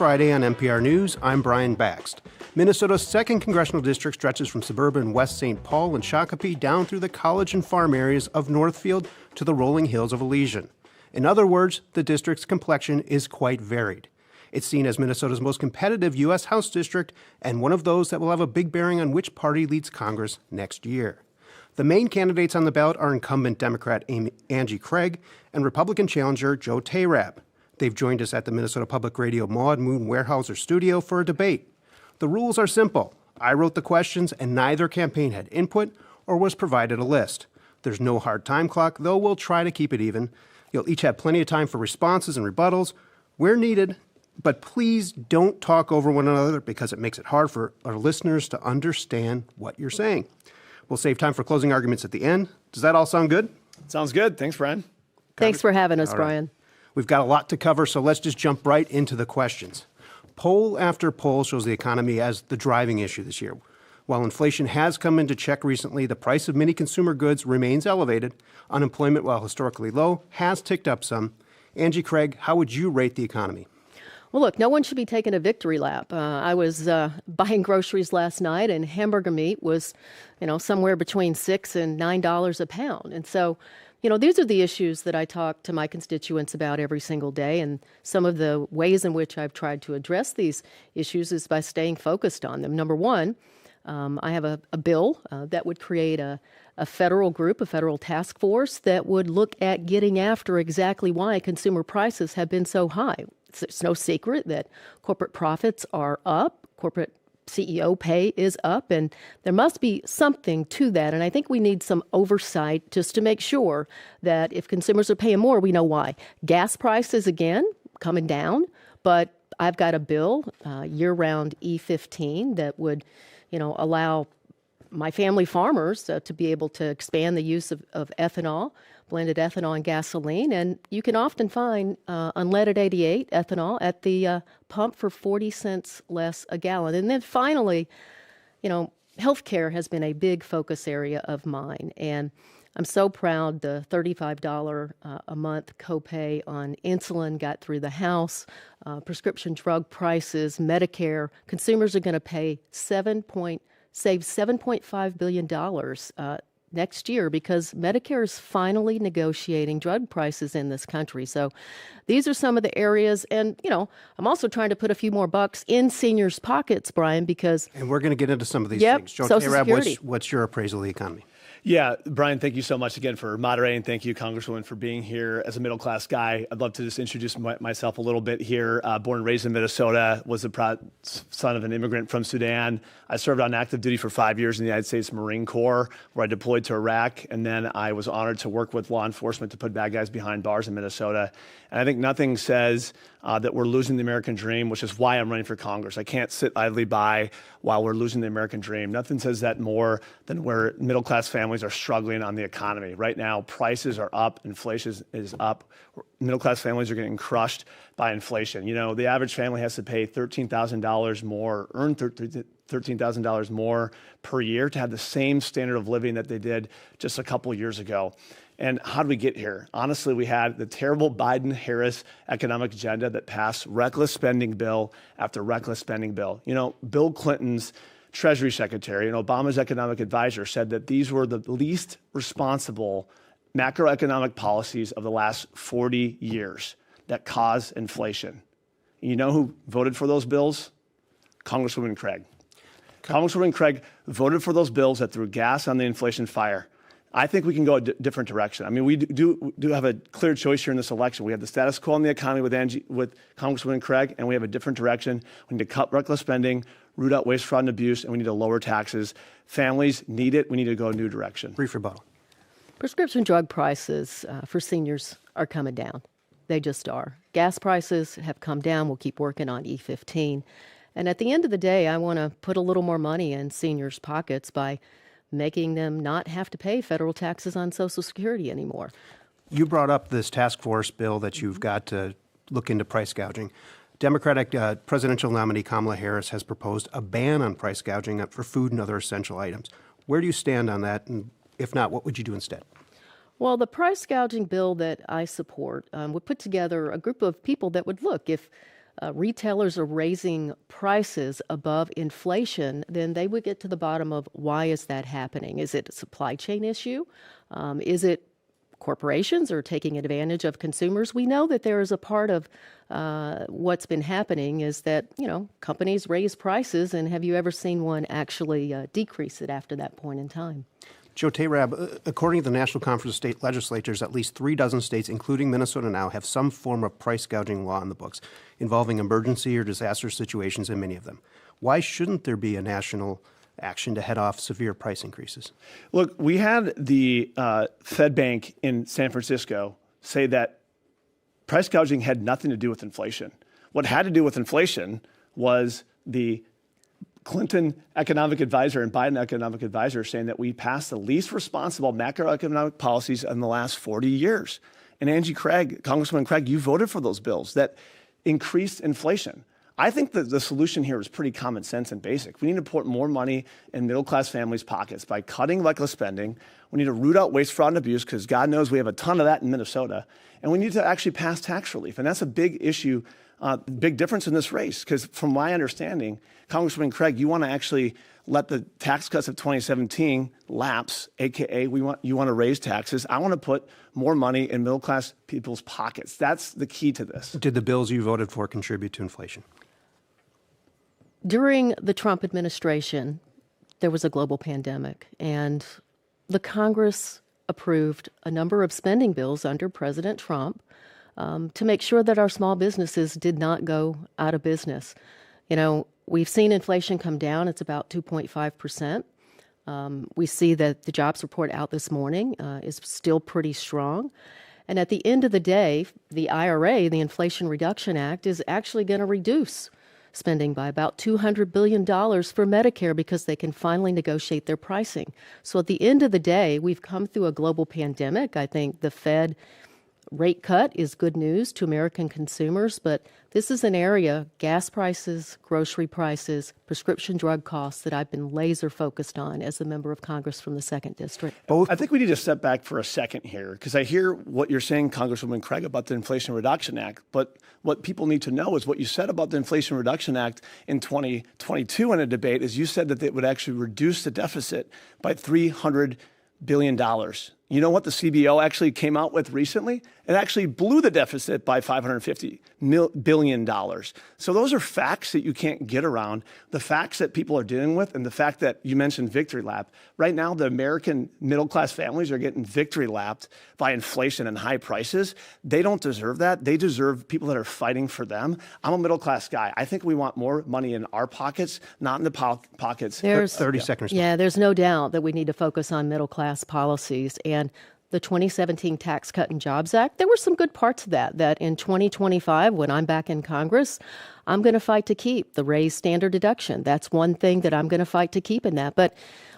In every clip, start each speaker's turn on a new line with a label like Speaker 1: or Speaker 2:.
Speaker 1: Friday on NPR News. I'm Brian Bakst. Minnesota's 2nd Congressional District stretches from suburban West St. Paul and Shakopee down through the college and farm areas of Northfield to the rolling hills of Elysian. In other words, the district's complexion is quite varied. It's seen as Minnesota's most competitive U.S. House district and one of those that will have a big bearing on which party leads Congress next year. The main candidates on the ballot are incumbent Democrat Angie Craig and Republican challenger Joe Teriab. They've joined us at the Minnesota Public Radio Maud Moon Weyerhaeuser studio for a debate. The rules are simple. I wrote the questions, and neither campaign had input or was provided a list. There's no hard time clock, though we'll try to keep it even. You'll each have plenty of time for responses and rebuttals where needed, but please don't talk over one another because it makes it hard for our listeners to understand what you're saying. We'll save time for closing arguments at the end. Does that all sound good?
Speaker 2: Sounds good. Thanks, Brian.
Speaker 3: Thanks for having us, Brian.
Speaker 1: We've got a lot to cover, so let's just jump right into the questions. Poll after poll shows the economy as the driving issue this year. While inflation has come into check recently, the price of many consumer goods remains elevated. Unemployment, while historically low, has ticked up some. Angie Craig, how would you rate the economy?
Speaker 3: Well, look, no one should be taking a victory lap. I was buying groceries last night, and hamburger meat was, somewhere between $6 and $9 a pound. And so, these are the issues that I talk to my constituents about every single day. And some of the ways in which I've tried to address these issues is by staying focused on them. Number one, I have a bill that would create a federal group, a federal task force that would look at getting after exactly why consumer prices have been so high. It's no secret that corporate profits are up, corporate CEO pay is up, and there must be something to that. And I think we need some oversight just to make sure that if consumers are paying more, we know why. Gas prices, again, coming down, but I've got a bill, year-round E15, that would, allow my family farmers to be able to expand the use of ethanol, blended ethanol and gasoline. And you can often find unleaded 88 ethanol at the pump for 40 cents less a gallon. And then finally, healthcare has been a big focus area of mine. And I'm so proud the $35 a month copay on insulin got through the House. Prescription drug prices, Medicare, consumers are going to save $7.5 billion next year because Medicare is finally negotiating drug prices in this country. So these are some of the areas. And, I'm also trying to put a few more bucks in seniors' pockets, Brian, because... And
Speaker 1: we're going to get into some of these things. Joe Teriab, what's your appraisal of the economy?
Speaker 2: Yeah, Brian, thank you so much again for moderating. Thank you, Congresswoman, for being here. As a middle-class guy, I'd love to just introduce myself a little bit here. Born and raised in Minnesota, was the proud son of an immigrant from Sudan. I served on active duty for 5 years in the United States Marine Corps, where I deployed to Iraq, and then I was honored to work with law enforcement to put bad guys behind bars in Minnesota. And I think nothing says that we're losing the American dream, which is why I'm running for Congress. I can't sit idly by while we're losing the American dream. Nothing says that more than where middle-class families are struggling on the economy. Right now, prices are up, inflation is up. Middle-class families are getting crushed by inflation. The average family has to pay $13,000 more, earn $13,000 more per year to have the same standard of living that they did just a couple years ago. And how did we get here? Honestly, we had the terrible Biden-Harris economic agenda that passed reckless spending bill after reckless spending bill. Bill Clinton's Treasury Secretary and Obama's economic advisor said that these were the least responsible macroeconomic policies of the last 40 years that caused inflation. You know who voted for those bills? Congresswoman Craig. Congresswoman Craig voted for those bills that threw gas on the inflation fire. I think we can go a different direction. I mean, we do have a clear choice here in this election. We have the status quo in the economy with Congresswoman Craig, and we have a different direction. We need to cut reckless spending, root out waste, fraud, and abuse, and we need to lower taxes. Families need it. We need to go a new direction.
Speaker 1: Brief rebuttal.
Speaker 3: Prescription drug prices for seniors are coming down. They just are. Gas prices have come down. We'll keep working on E15. And at the end of the day, I want to put a little more money in seniors' pockets by making them not have to pay federal taxes on Social Security anymore.
Speaker 1: You brought up this task force bill that you've got to look into price gouging. Democratic presidential nominee Kamala Harris has proposed a ban on price gouging for food and other essential items. Where do you stand on that? And if not, what would you do instead?
Speaker 3: Well, the price gouging bill that I support would put together a group of people that would look if retailers are raising prices above inflation, then they would get to the bottom of why is that happening? Is it a supply chain issue? Is it corporations are taking advantage of consumers? We know that there is a part of what's been happening is that, companies raise prices, and have you ever seen one actually decrease it after that point in time?
Speaker 1: Joe Teriab, according to the National Conference of State Legislatures, at least 36 states, including Minnesota now, have some form of price gouging law in the books involving emergency or disaster situations in many of them. Why shouldn't there be a national action to head off severe price increases?
Speaker 2: Look, we had the Fed Bank in San Francisco say that price gouging had nothing to do with inflation. What had to do with inflation was the Clinton economic advisor and Biden economic advisor saying that we passed the least responsible macroeconomic policies in the last 40 years. And Angie Craig, Congresswoman Craig, you voted for those bills that increased inflation. I think that the solution here is pretty common sense and basic. We need to put more money in middle-class families' pockets by cutting reckless spending. We need to root out waste, fraud, and abuse, because God knows we have a ton of that in Minnesota. And we need to actually pass tax relief. And that's a big issue, big difference in this race, because from my understanding, Congresswoman Craig, you want to actually let the tax cuts of 2017 lapse, AKA you want to raise taxes. I want to put more money in middle-class people's pockets. That's the key to this.
Speaker 1: Did the bills you voted for contribute to inflation?
Speaker 3: During the Trump administration, there was a global pandemic, and the Congress approved a number of spending bills under President Trump to make sure that our small businesses did not go out of business. We've seen inflation come down. It's about 2.5%. We see that the jobs report out this morning is still pretty strong. And at the end of the day, the IRA, the Inflation Reduction Act, is actually going to reduce spending by about $200 billion for Medicare because they can finally negotiate their pricing. So at the end of the day, we've come through a global pandemic. I think the Fed rate cut is good news to American consumers, but this is an area, gas prices, grocery prices, prescription drug costs, that I've been laser focused on as a member of Congress from the 2nd District.
Speaker 2: I think we need to step back for a second here, because I hear what you're saying, Congresswoman Craig, about the Inflation Reduction Act, but what people need to know is what you said about the Inflation Reduction Act in 2022 in a debate is you said that it would actually reduce the deficit by $300 billion. You know what the CBO actually came out with recently? It actually blew the deficit by $550 billion. So those are facts that you can't get around, the facts that people are dealing with, and the fact that you mentioned victory lap. Right now, the American middle-class families are getting victory lapped by inflation and high prices. They don't deserve that. They deserve people that are fighting for them. I'm a middle-class guy. I think we want more money in our pockets, not in the pockets.
Speaker 3: There's
Speaker 1: 30 seconds.
Speaker 3: Yeah, there's no doubt that we need to focus on middle-class policies. And the 2017 Tax Cut and Jobs Act, there were some good parts of that in 2025, when I'm back in Congress, I'm going to fight to keep the raised standard deduction. That's one thing that I'm going to fight to keep in that. But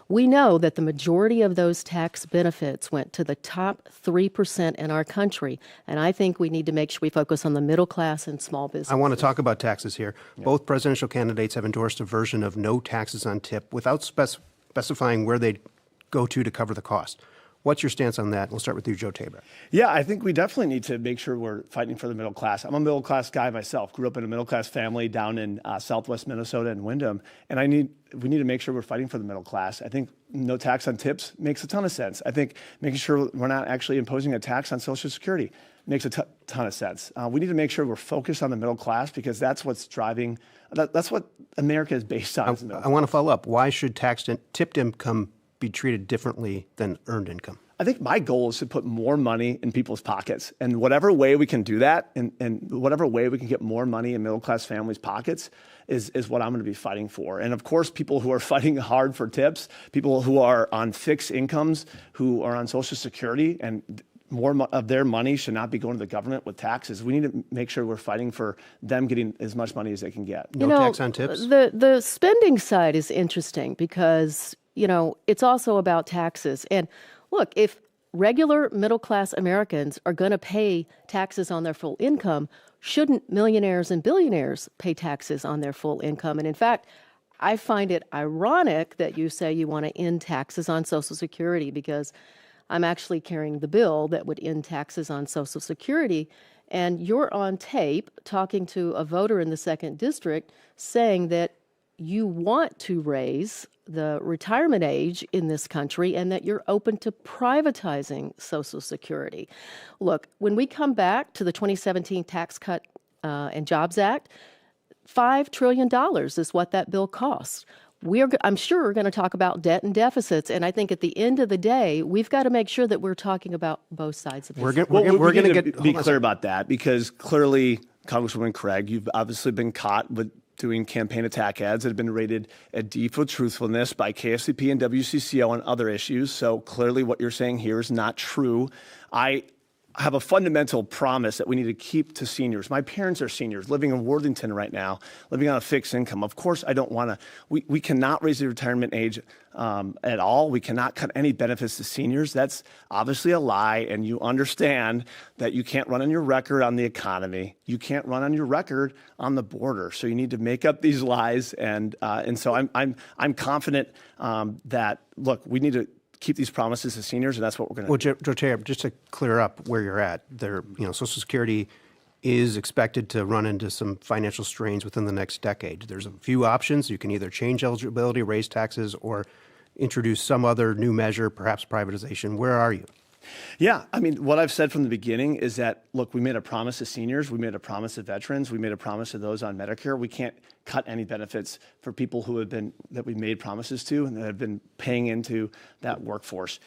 Speaker 3: we know that the majority of those tax benefits went to the top 3% in our country. And I think we need to make sure we focus on the middle class and small business.
Speaker 1: I want to talk about taxes here. Yeah. Both presidential candidates have endorsed a version of no taxes on tip without specifying where they'd go to cover the cost. What's your stance on that? We'll start with you, Joe Teriab.
Speaker 2: Yeah, I think we definitely need to make sure we're fighting for the middle class. I'm a middle class guy myself. Grew up in a middle class family down in Southwest Minnesota and Windham, and we need to make sure we're fighting for the middle class. I think no tax on tips makes a ton of sense. I think making sure we're not actually imposing a tax on Social Security makes a ton of sense. We need to make sure we're focused on the middle class, because that's what's driving. That's what America is based on.
Speaker 1: I want to follow up. Why should tipped income be treated differently than earned income?
Speaker 2: I think my goal is to put more money in people's pockets, and whatever way we can do that, and whatever way we can get more money in middle-class families' pockets is what I'm going to be fighting for. And of course, people who are fighting hard for tips, people who are on fixed incomes, who are on Social Security, and more of their money should not be going to the government with taxes. We need to make sure we're fighting for them getting as much money as they can get.
Speaker 1: No tax on tips?
Speaker 3: The spending side is interesting because it's also about taxes. And look, if regular middle-class Americans are going to pay taxes on their full income, shouldn't millionaires and billionaires pay taxes on their full income? And in fact, I find it ironic that you say you want to end taxes on Social Security, because I'm actually carrying the bill that would end taxes on Social Security. And you're on tape talking to a voter in the 2nd District saying that you want to raise the retirement age in this country and that you're open to privatizing Social Security. Look, when we come back to the 2017 Tax Cut and Jobs Act, $5 trillion is what that bill costs. I'm sure we're going to talk about debt and deficits, and I think at the end of the day, we've got to make sure that we're talking about both sides of this.
Speaker 2: We're going to be clear about that, because clearly, Congresswoman Craig, you've obviously been caught with doing campaign attack ads that have been rated a D for truthfulness by KFCP and WCCO on other issues. So clearly what you're saying here is not true. I have a fundamental promise that we need to keep to seniors. My parents are seniors living in Worthington right now, living on a fixed income. Of course, I don't want to, we cannot raise the retirement age at all. We cannot cut any benefits to seniors. That's obviously a lie, and you understand that you can't run on your record on the economy. You can't run on your record on the border. So you need to make up these lies, and so I'm confident that, look, we need to keep these promises to seniors, and that's what we're going to do.
Speaker 1: Well, Joe Teriab, just to clear up where you're at, Social Security is expected to run into some financial strains within the next decade. There's a few options. You can either change eligibility, raise taxes, or introduce some other new measure, perhaps privatization. Where are you?
Speaker 2: Yeah, I mean, what I've said from the beginning is that, look, we made a promise to seniors, we made a promise to veterans, we made a promise to those on Medicare. We can't cut any benefits for people that we made promises to and that have been paying into that workforce.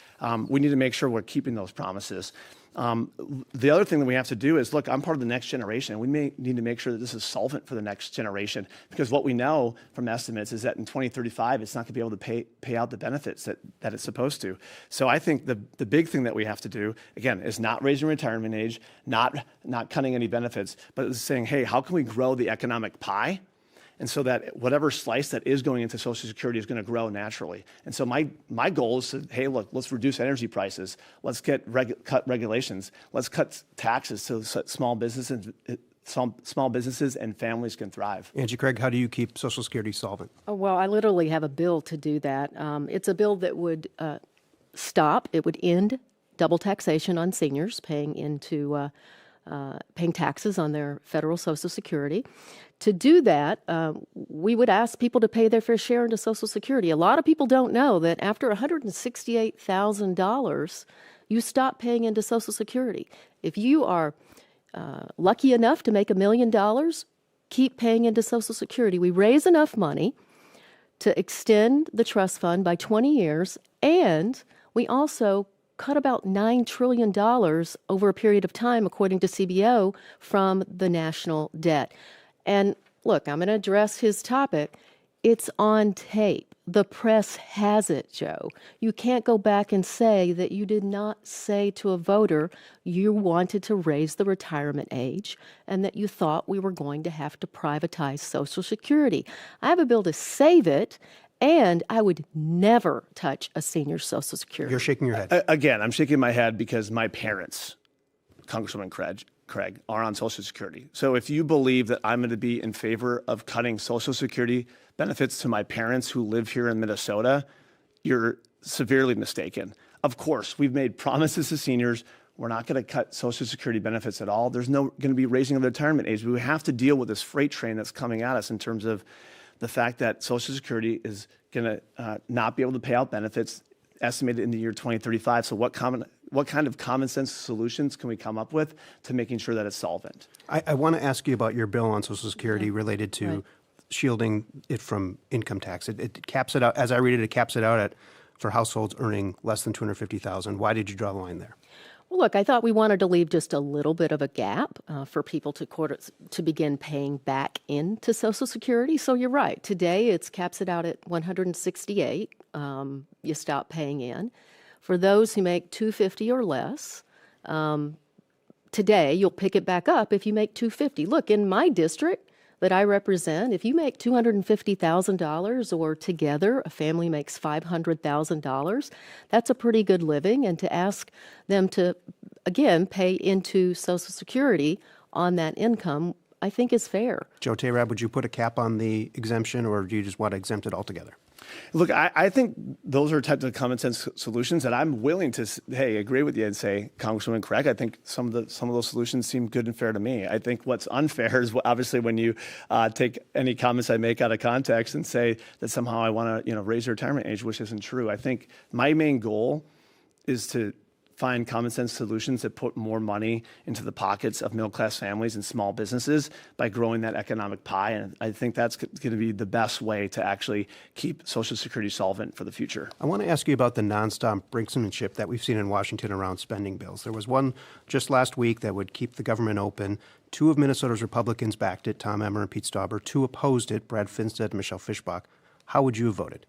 Speaker 2: We need to make sure we're keeping those promises. The other thing that we have to do is, look, I'm part of the next generation. We may need to make sure that this is solvent for the next generation, because what we know from estimates is that in 2035, it's not going to be able to pay out the benefits that it's supposed to. So I think the big thing that we have to do, again, is not raising retirement age, not cutting any benefits, but is saying, hey, how can we grow the economic pie? And so that whatever slice that is going into Social Security is going to grow naturally. And so my goal is to, hey, look, let's reduce energy prices. Let's cut regulations. Let's cut taxes so small businesses and families can thrive.
Speaker 1: Angie Craig, how do you keep Social Security solvent?
Speaker 3: Oh, well, I literally have a bill to do that. It's a bill that would it would end double taxation on seniors paying taxes on their federal Social Security. To do that, we would ask people to pay their fair share into Social Security. A lot of people don't know that after $168,000, you stop paying into Social Security. If you are lucky enough to make $1 million, keep paying into Social Security. We raise enough money to extend the trust fund by 20 years, and we also cut about $9 trillion over a period of time, according to CBO, from the national debt. And look, I'm going to address his topic. It's on tape. The press has it, Joe. You can't go back and say that you did not say to a voter you wanted to raise the retirement age and that you thought we were going to have to privatize Social Security. I have a bill to save it, and I would never touch a senior Social Security.
Speaker 1: You're shaking your head.
Speaker 2: Again, I'm shaking my head because my parents, Congresswoman Craig, are on Social Security. So if you believe that I'm going to be in favor of cutting Social Security benefits to my parents who live here in Minnesota, you're severely mistaken. Of course, we've made promises to seniors. We're not going to cut Social Security benefits at all. There's no going to be raising of the retirement age. We have to deal with this freight train that's coming at us in terms of the fact that Social Security is going to not be able to pay out benefits estimated in the year 2035. So what kind of common sense solutions can we come up with to making sure that it's solvent?
Speaker 1: I want to ask you about your bill on Social Security related to shielding it from income tax. It caps it out, as I read it, caps it out for households earning less than $250,000. Why did you draw the line there?
Speaker 3: Well, look, I thought we wanted to leave just a little bit of a gap for people to begin paying back into Social Security. So you're right. Today, it caps it out at $168. You stop paying in. For those who make $250 or less, today you'll pick it back up if you make $250. Look, in my district that I represent, if you make $250,000 or together a family makes $500,000, that's a pretty good living. And to ask them to, again, pay into Social Security on that income, I think is fair.
Speaker 1: Joe Teriab, would you put a cap on the exemption, or do you just want to exempt it altogether?
Speaker 2: Look, I think those are types of common sense solutions that I'm willing to, agree with you and say, Congresswoman Craig, I think some of those solutions seem good and fair to me. I think what's unfair is obviously when you take any comments I make out of context and say that somehow I want to, raise the retirement age, which isn't true. I think my main goal is to find common sense solutions that put more money into the pockets of middle-class families and small businesses by growing that economic pie. And I think that's going to be the best way to actually keep Social Security solvent for the future.
Speaker 1: I want to ask you about the nonstop brinksmanship that we've seen in Washington around spending bills. There was one just last week that would keep the government open. 2 of Minnesota's Republicans backed it, Tom Emmer and Pete Stauber. 2 opposed it, Brad Finstad and Michelle Fischbach. How would you have voted?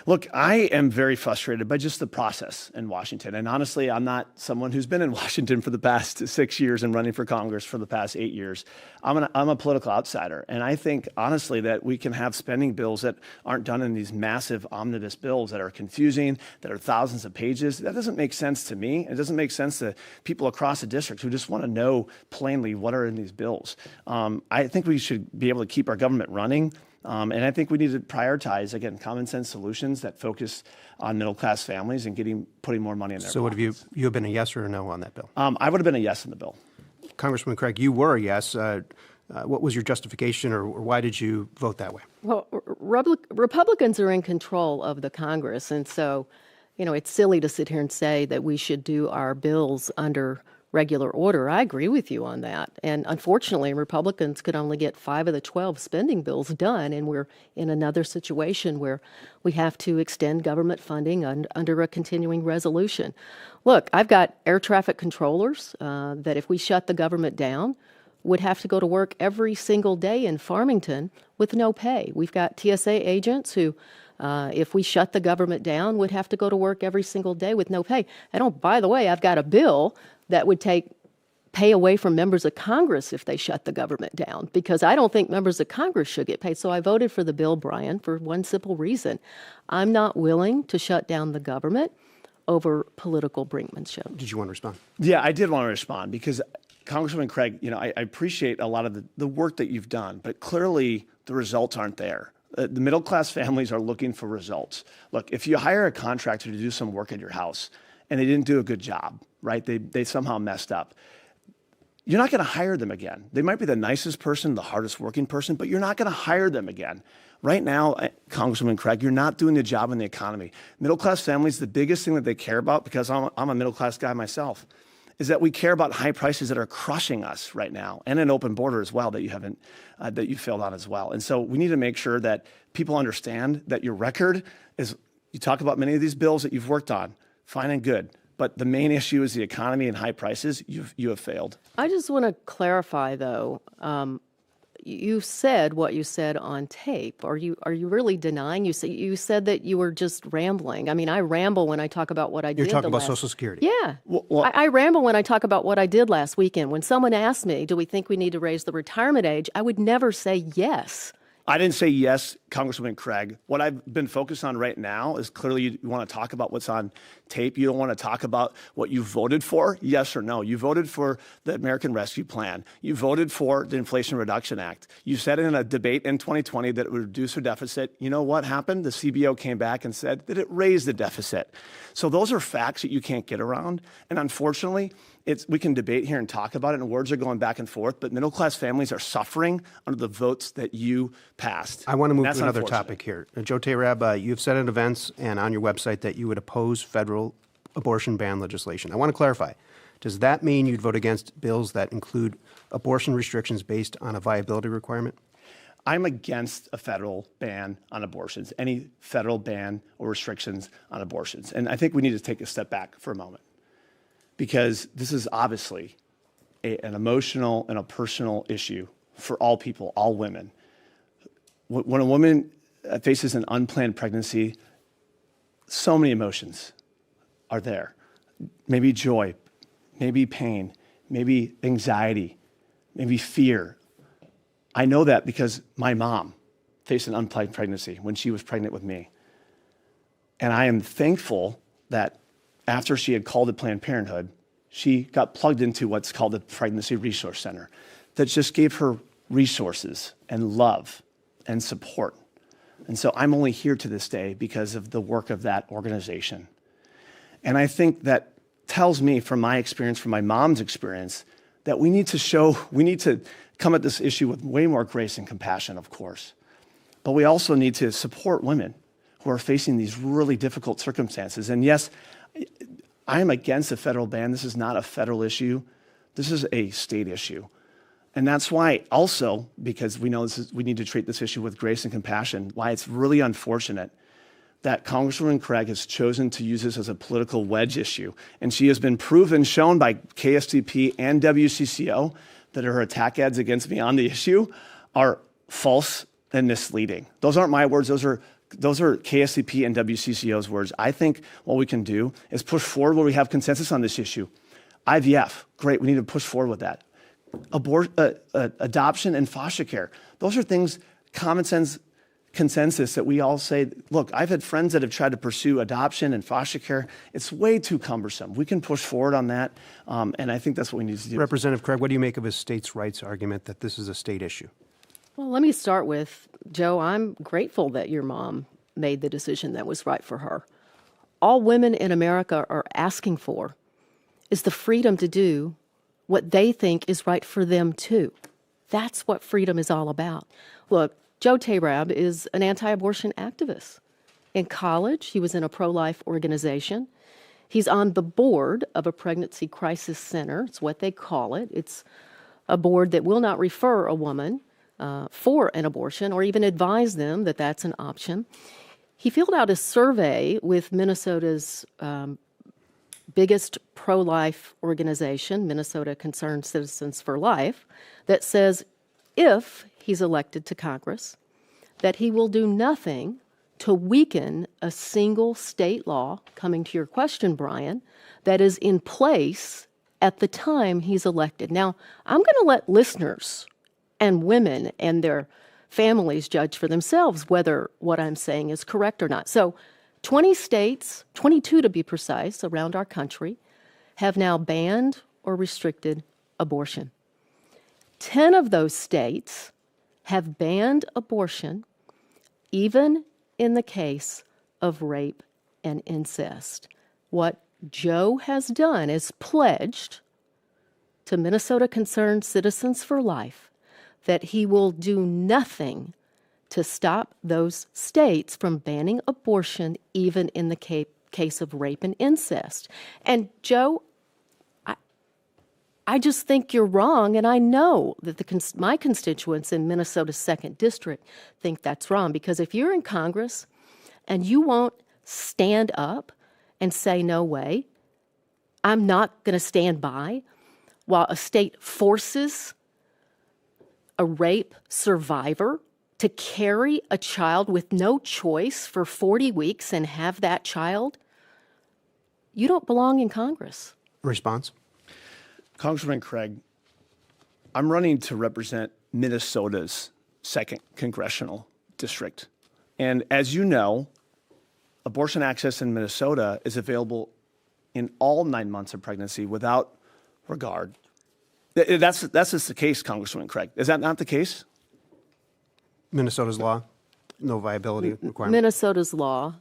Speaker 2: Look, I am very frustrated by just the process in Washington. And honestly, I'm not someone who's been in Washington for the past 6 years and running for Congress for the past 8 years. I'm a political outsider. And I think, honestly, that we can have spending bills that aren't done in these massive omnibus bills that are confusing, that are thousands of pages. That doesn't make sense to me. It doesn't make sense to people across the district who just want to know plainly what are in these bills. I think we should be able to keep our government running. And I think we need to prioritize, again, common sense solutions that focus on middle-class families and putting more money in their
Speaker 1: So
Speaker 2: pockets.
Speaker 1: would you have been a yes or a no on that bill?
Speaker 2: I would have been a yes on the bill.
Speaker 1: Congressman Craig, you were a yes. What was your justification, or why did you vote that way?
Speaker 3: Well, Republicans are in control of the Congress, and so, it's silly to sit here and say that we should do our bills under regular order. I agree with you on that. And unfortunately, Republicans could only get 5 of the 12 spending bills done, and we're in another situation where we have to extend government funding under a continuing resolution. Look, I've got air traffic controllers that if we shut the government down, would have to go to work every single day in Farmington with no pay. We've got TSA agents who, if we shut the government down, would have to go to work every single day with no pay. By the way, I've got a bill that would take pay away from members of Congress if they shut the government down, because I don't think members of Congress should get paid. So I voted for the bill, Brian, for one simple reason. I'm not willing to shut down the government over political brinkmanship.
Speaker 1: Did you want to respond?
Speaker 2: Yeah, I did want to respond because Congresswoman Craig, I appreciate a lot of the work that you've done, but clearly the results aren't there. The middle-class families are looking for results. Look, if you hire a contractor to do some work at your house and they didn't do a good job, right? They somehow messed up. You're not going to hire them again. They might be the nicest person, the hardest working person, but you're not going to hire them again. Right now, Congresswoman Craig, you're not doing the job in the economy. Middle-class families, the biggest thing that they care about, because I'm a middle-class guy myself, is that we care about high prices that are crushing us right now, and an open border as well that you failed on as well. And so we need to make sure that people understand that your record is, you talk about many of these bills that you've worked on, fine and good, but the main issue is the economy and high prices. You have failed.
Speaker 3: I just want to clarify, though. You said what you said on tape. Are you really denying? You said that you were just rambling. I mean, I ramble when I talk about what I did.
Speaker 1: You're talking about Social Security.
Speaker 3: Yeah. I ramble when I talk about what I did last weekend. When someone asked me, do we think we need to raise the retirement age, I would never say yes.
Speaker 2: I didn't say yes, Congresswoman Craig. What I've been focused on right now is clearly you want to talk about what's on tape. You don't want to talk about what you voted for, yes or no. You voted for the American Rescue Plan. You voted for the Inflation Reduction Act. You said in a debate in 2020 that it would reduce our deficit. You know what happened? The CBO came back and said that it raised the deficit. So those are facts that you can't get around. And unfortunately, we can debate here and talk about it, and words are going back and forth, but middle-class families are suffering under the votes that you passed.
Speaker 1: I want to move to another topic here. Joe Teriab, you've said in events and on your website that you would oppose federal abortion ban legislation. I want to clarify. Does that mean you'd vote against bills that include abortion restrictions based on a viability requirement?
Speaker 2: I'm against a federal ban on abortions, any federal ban or restrictions on abortions. And I think we need to take a step back for a moment, because this is obviously an emotional and a personal issue for all people, all women. When a woman faces an unplanned pregnancy, so many emotions are there. Maybe joy, maybe pain, maybe anxiety, maybe fear. I know that because my mom faced an unplanned pregnancy when she was pregnant with me. And I am thankful that after she had called at Planned Parenthood, she got plugged into what's called the Pregnancy Resource Center that just gave her resources and love and support. And so I'm only here to this day because of the work of that organization. And I think that tells me from my experience, from my mom's experience, that we need to come at this issue with way more grace and compassion, of course. But we also need to support women who are facing these really difficult circumstances. And yes, I am against a federal ban. This is not a federal issue. This is a state issue. And that's why also, because we know we need to treat this issue with grace and compassion, why it's really unfortunate that Congresswoman Craig has chosen to use this as a political wedge issue. And she has been shown by KSTP and WCCO that her attack ads against me on the issue are false and misleading. Those aren't my words. Those are KSTP and WCCO's words. I think what we can do is push forward where we have consensus on this issue. IVF, great, we need to push forward with that. Adoption and foster care, those are things, common sense consensus that we all say, look, I've had friends that have tried to pursue adoption and foster care. It's way too cumbersome. We can push forward on that, and I think that's what we need to do.
Speaker 1: Representative Craig, what do you make of his states' rights argument that this is a state issue?
Speaker 3: Well, let me start with, Joe, I'm grateful that your mom made the decision that was right for her. All women in America are asking for is the freedom to do what they think is right for them, too. That's what freedom is all about. Look, Joe Teriab is an anti-abortion activist. In college, he was in a pro-life organization. He's on the board of a pregnancy crisis center. It's what they call it. It's a board that will not refer a woman for an abortion or even advise them that that's an option. He filled out a survey with Minnesota's biggest pro-life organization, Minnesota Concerned Citizens for Life, that says if he's elected to Congress, that he will do nothing to weaken a single state law, coming to your question, Brian, that is in place at the time he's elected. Now, I'm going to let listeners and women and their families judge for themselves whether what I'm saying is correct or not. So 20 states, 22 to be precise, around our country, have now banned or restricted abortion. 10 of those states have banned abortion, even in the case of rape and incest. What Joe has done is pledged to Minnesota Concerned Citizens for Life that he will do nothing to stop those states from banning abortion, even in the case of rape and incest. And Joe, I just think you're wrong, and I know that my constituents in Minnesota's 2nd District think that's wrong, because if you're in Congress and you won't stand up and say, no way, I'm not going to stand by while a state forces a rape survivor to carry a child with no choice for 40 weeks and have that child, you don't belong in Congress.
Speaker 1: Response?
Speaker 2: Congressman Craig, I'm running to represent Minnesota's 2nd Congressional District. And as you know, abortion access in Minnesota is available in all 9 months of pregnancy without regard. That's just the case, Congressman Craig. Is that not the case?
Speaker 1: Minnesota's law, no viability requirement.
Speaker 3: Minnesota's law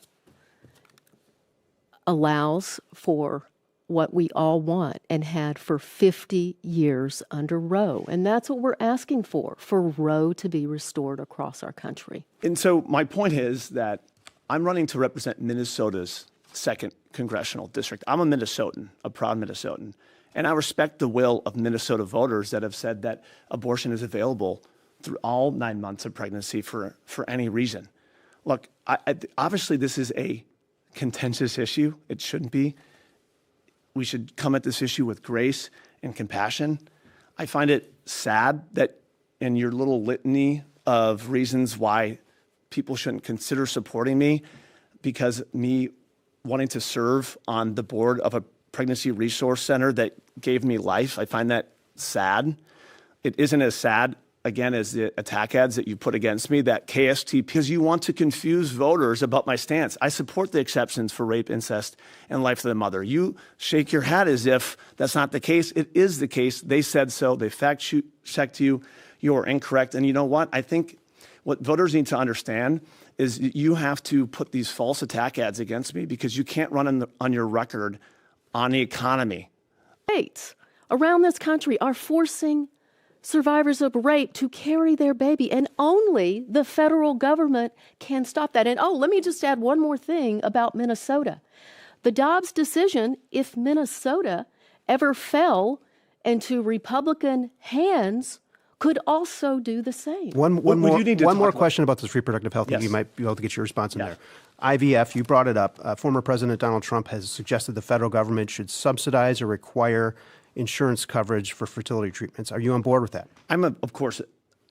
Speaker 3: allows for what we all want and had for 50 years under Roe. And that's what we're asking for Roe to be restored across our country.
Speaker 2: And so my point is that I'm running to represent Minnesota's 2nd Congressional District. I'm a Minnesotan, a proud Minnesotan. And I respect the will of Minnesota voters that have said that abortion is available through all 9 months of pregnancy for any reason. Look, obviously this is a contentious issue. It shouldn't be. We should come at this issue with grace and compassion. I find it sad that in your little litany of reasons why people shouldn't consider supporting me, because me wanting to serve on the board of a pregnancy resource center that gave me life, I find that sad. It isn't as sad, again, as the attack ads that you put against me, that KST, because you want to confuse voters about my stance. I support the exceptions for rape, incest, and life of the mother. You shake your head as if that's not the case. It is the case. They said so. They fact-checked you. you're incorrect. And you know what? I think what voters need to understand is you have to put these false attack ads against me because you can't run on your record on the economy.
Speaker 3: States around this country are forcing survivors of rape to carry their baby, and only the federal government can stop that. And let me just add one more thing about Minnesota. The Dobbs decision, if Minnesota ever fell into Republican hands, could also do the same.
Speaker 1: One more question about this reproductive health.
Speaker 2: Yes.
Speaker 1: You might be able to get your response in there. IVF, you brought it up. Former President Donald Trump has suggested the federal government should subsidize or require insurance coverage for fertility treatments. Are you on board with that?
Speaker 2: I'm, of course,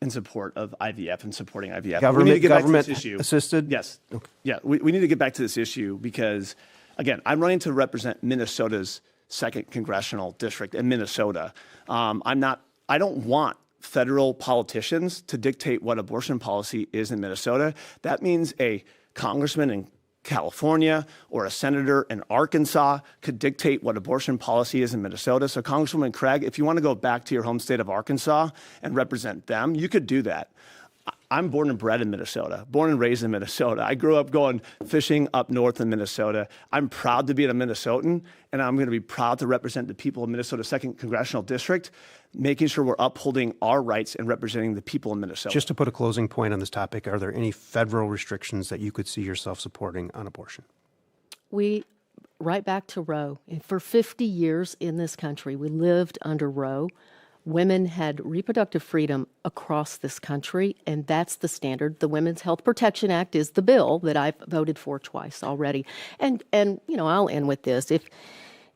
Speaker 2: in support of IVF and supporting IVF.
Speaker 1: Government assisted?
Speaker 2: Yes. Okay. Yeah, we need to get back to this issue because, again, I'm running to represent Minnesota's 2nd Congressional District in Minnesota. I don't want federal politicians to dictate what abortion policy is in Minnesota. That means a congressman in California or a senator in Arkansas could dictate what abortion policy is in Minnesota. So Congresswoman Craig, if you want to go back to your home state of Arkansas and represent them, you could do that. I'm born and bred in Minnesota, born and raised in Minnesota. I grew up going fishing up north in Minnesota. I'm proud to be a Minnesotan, and I'm going to be proud to represent the people of Minnesota's 2nd Congressional District, making sure we're upholding our rights and representing the people in Minnesota.
Speaker 1: Just to put a closing point on this topic, are there any federal restrictions that you could see yourself supporting on abortion?
Speaker 3: Right back to Roe. For 50 years in this country, we lived under Roe. Women had reproductive freedom across this country, and that's the standard. The Women's Health Protection Act is the bill that I've voted for twice already. And I'll end with this.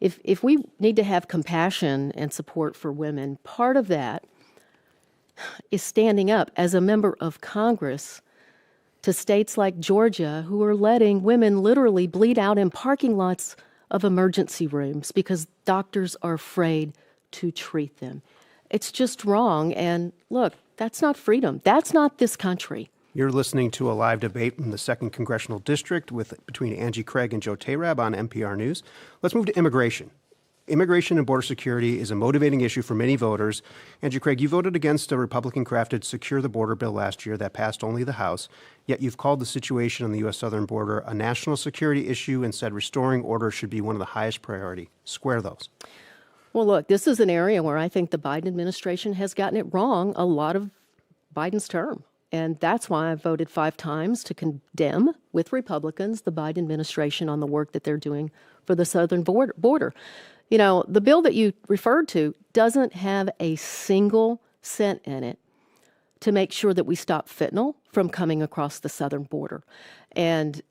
Speaker 3: If we need to have compassion and support for women, part of that is standing up as a member of Congress to states like Georgia who are letting women literally bleed out in parking lots of emergency rooms because doctors are afraid to treat them. It's just wrong. And look, that's not freedom. That's not this country.
Speaker 1: You're listening to a live debate in the 2nd Congressional District between Angie Craig and Joe Teriab on NPR News. Let's move to immigration. Immigration and border security is a motivating issue for many voters. Angie Craig, you voted against a Republican-crafted Secure the Border bill last year that passed only the House, yet you've called the situation on the U.S. southern border a national security issue and said restoring order should be one of the highest priority. Square those.
Speaker 3: Well, look, this is an area where I think the Biden administration has gotten it wrong a lot of Biden's term. And that's why I voted 5 times to condemn, with Republicans, the Biden administration on the work that they're doing for the southern border. You know, the bill that you referred to doesn't have a single cent in it to make sure that we stop fentanyl from coming across the southern border. And,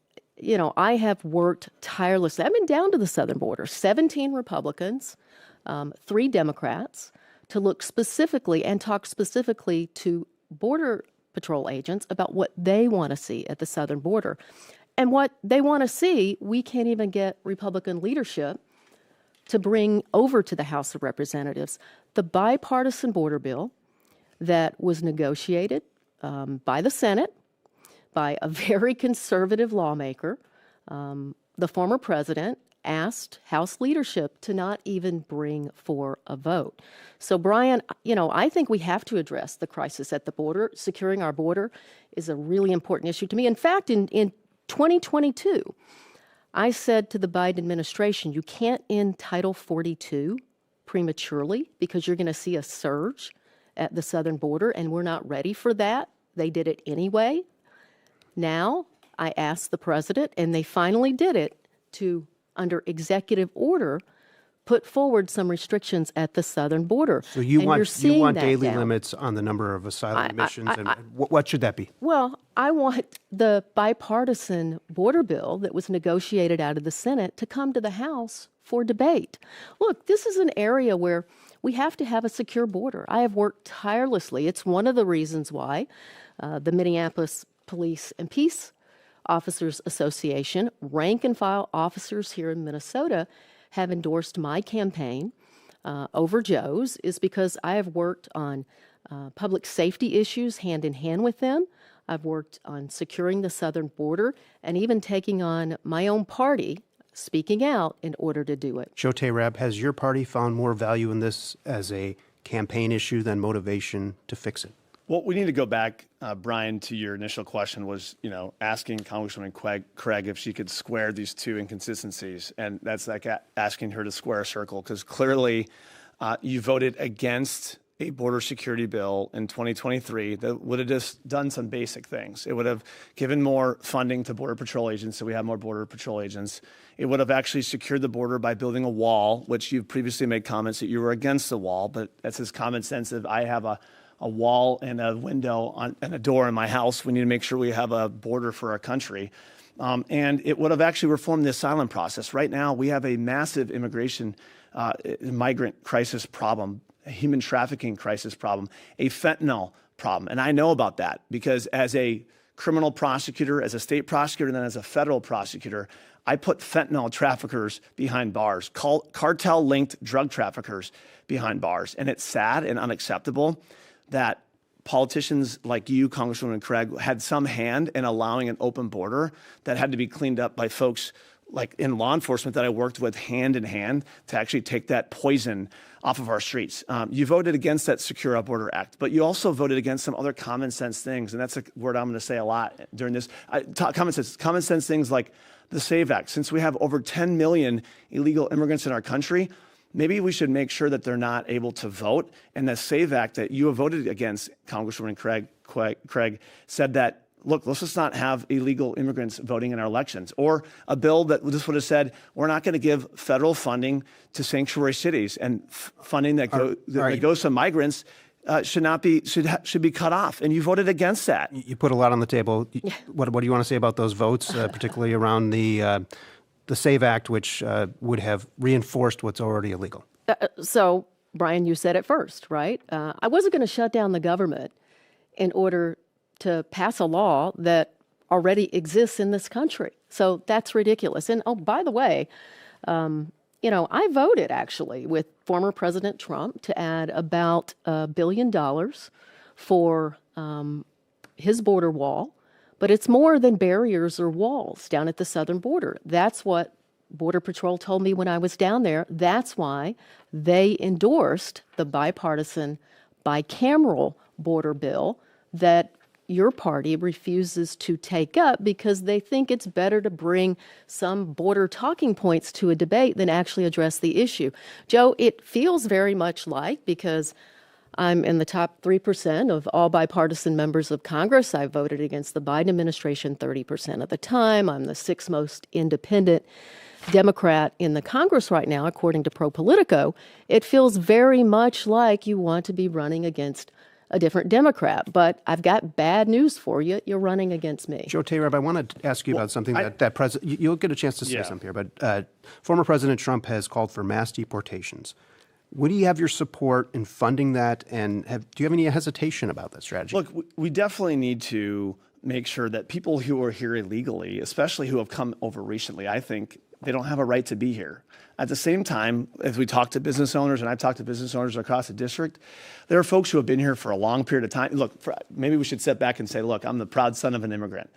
Speaker 3: I have worked tirelessly. I've been down to the southern border, 17 Republicans, 3 Democrats, to look specifically and talk specifically to Border Patrol agents about what they want to see at the southern border. And what they want to see, we can't even get Republican leadership to bring over to the House of Representatives. The bipartisan border bill that was negotiated by the Senate, by a very conservative lawmaker, the former president, asked House leadership to not even bring for a vote. So, Brian, I think we have to address the crisis at the border. Securing our border is a really important issue to me. In fact, in 2022, I said to the Biden administration, you can't end Title 42 prematurely because you're going to see a surge at the southern border, and we're not ready for that. They did it anyway. Now, I asked the president, and they finally did it, to under executive order, put forward some restrictions at the southern border.
Speaker 1: So you want daily limits on the number of asylum admissions, and what should that be?
Speaker 3: Well, I want the bipartisan border bill that was negotiated out of the Senate to come to the House for debate. Look, this is an area where we have to have a secure border. I have worked tirelessly. It's one of the reasons why the Minneapolis Police and Peace Officers Association, rank and file officers here in Minnesota, have endorsed my campaign over Joe's, is because I have worked on public safety issues hand in hand with them. I've worked on securing the southern border and even taking on my own party, speaking out in order to do it.
Speaker 1: Joe Teriab, has your party found more value in this as a campaign issue than motivation to fix it?
Speaker 2: Well, we need to go back, Brian, to your initial question was, asking Congresswoman Craig if she could square these two inconsistencies. And that's like asking her to square a circle, because clearly you voted against a border security bill in 2023 that would have just done some basic things. It would have given more funding to Border Patrol agents so we have more Border Patrol agents. It would have actually secured the border by building a wall, which you've previously made comments that you were against the wall, but that's as common sense if I have a wall and a window and a door in my house. We need to make sure we have a border for our country. And it would have actually reformed the asylum process. Right now, we have a massive migrant crisis problem, a human trafficking crisis problem, a fentanyl problem. And I know about that because as a criminal prosecutor, as a state prosecutor, and then as a federal prosecutor, I put fentanyl traffickers behind bars, cartel-linked drug traffickers behind bars. And it's sad and unacceptable that politicians like you, Congresswoman Craig, had some hand in allowing an open border that had to be cleaned up by folks like in law enforcement that I worked with hand in hand to actually take that poison off of our streets. You voted against that Secure Our Border Act, but you also voted against some other common sense things, and that's a word I'm going to say a lot during this. Common sense things like the SAVE Act. Since we have over 10 million illegal immigrants in our country, maybe we should make sure that they're not able to vote. And the SAVE Act that you have voted against, Congresswoman Craig, said that, look, let's just not have illegal immigrants voting in our elections. Or a bill that just would have said, we're not going to give federal funding to sanctuary cities, and funding that goes to migrants should be cut off. And you voted against that.
Speaker 1: You put a lot on the table. What do you want to say about those votes, particularly around the SAVE Act, which would have reinforced what's already illegal?
Speaker 3: So, Brian, you said it first, right? I wasn't going to shut down the government in order to pass a law that already exists in this country. So that's ridiculous. And, oh, by the way, I voted actually with former President Trump to add about $1 billion for his border wall. But it's more than barriers or walls down at the southern border. That's what Border Patrol told me when I was down there. That's why they endorsed the bipartisan, bicameral border bill that your party refuses to take up because they think it's better to bring some border talking points to a debate than actually address the issue. Joe, it feels very much like, because I'm in the top 3% of all bipartisan members of Congress. I voted against the Biden administration 30% of the time. I'm the sixth most independent Democrat in the Congress right now, according to ProPolitico. It feels very much like you want to be running against a different Democrat. But I've got bad news for you. You're running against me.
Speaker 1: Joe Teriab, I want to ask you about something that President, you'll get a chance to say something here, but former President Trump has called for mass deportations. Would he have your support in funding that? And do you have any hesitation about that strategy?
Speaker 2: Look, we definitely need to make sure that people who are here illegally, especially who have come over recently, I think they don't have a right to be here. At the same time, as we talk to business owners, and I've talked to business owners across the district, there are folks who have been here for a long period of time. Look, maybe we should step back and say, look, I'm the proud son of an immigrant.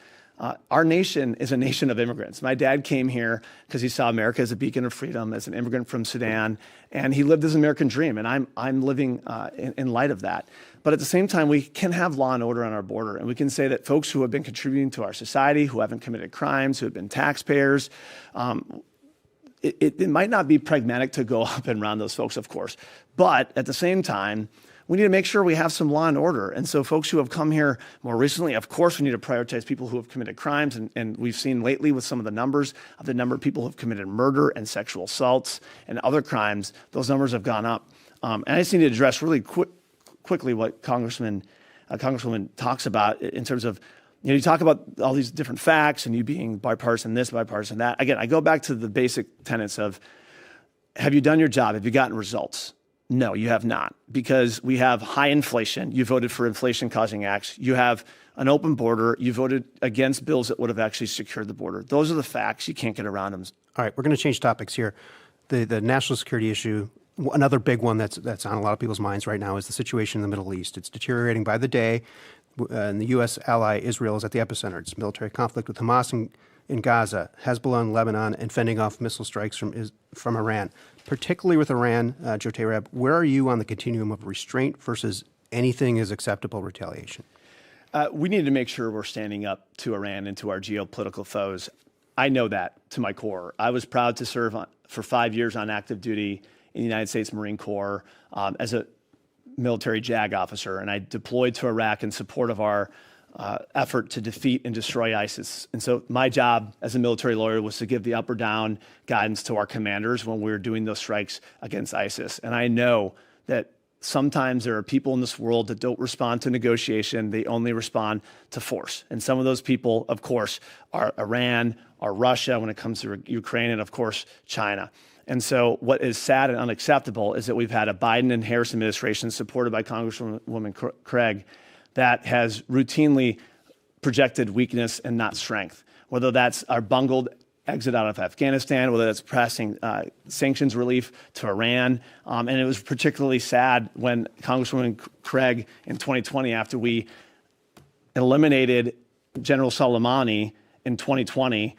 Speaker 2: Our nation is a nation of immigrants. My dad came here because he saw America as a beacon of freedom, as an immigrant from Sudan, and he lived his American dream, and I'm living in light of that. But at the same time, we can have law and order on our border, and we can say that folks who have been contributing to our society, who haven't committed crimes, who have been taxpayers, it might not be pragmatic to go up and round those folks, of course. But at the same time, we need to make sure we have some law and order. And so folks who have come here more recently, of course, we need to prioritize people who have committed crimes. And we've seen lately with some of the numbers of the number of people who have committed murder and sexual assaults and other crimes, those numbers have gone up. And I just need to address really quickly what Congresswoman talks about in terms of, you talk about all these different facts and you being bipartisan this, bipartisan that. Again, I go back to the basic tenets of, have you done your job? Have you gotten results? No, you have not, because we have high inflation. You voted for inflation-causing acts. You have an open border. You voted against bills that would have actually secured the border. Those are the facts. You can't get around them.
Speaker 1: All right, we're going to change topics here. The national security issue, another big one that's on a lot of people's minds right now, is the situation in the Middle East. It's deteriorating by the day, and the U.S. ally Israel is at the epicenter. It's military conflict with Hamas in Gaza, Hezbollah in Lebanon, and fending off missile strikes from Iran. Particularly with Iran, Joe Teriab, where are you on the continuum of restraint versus anything is acceptable retaliation?
Speaker 2: We need to make sure we're standing up to Iran and to our geopolitical foes. I know that to my core. I was proud to serve for 5 years on active duty in the United States Marine Corps as a military JAG officer, and I deployed to Iraq in support of our effort to defeat and destroy ISIS. And so my job as a military lawyer was to give the up or down guidance to our commanders when we were doing those strikes against ISIS. And I know that sometimes there are people in this world that don't respond to negotiation. They only respond to force. And some of those people, of course, are Iran, are Russia when it comes to Ukraine, and of course, China. And so what is sad and unacceptable is that we've had a Biden and Harris administration supported by Congresswoman Craig that has routinely projected weakness and not strength, whether that's our bungled exit out of Afghanistan, whether that's passing sanctions relief to Iran. And it was particularly sad when Congresswoman Craig in 2020, after we eliminated General Soleimani in 2020,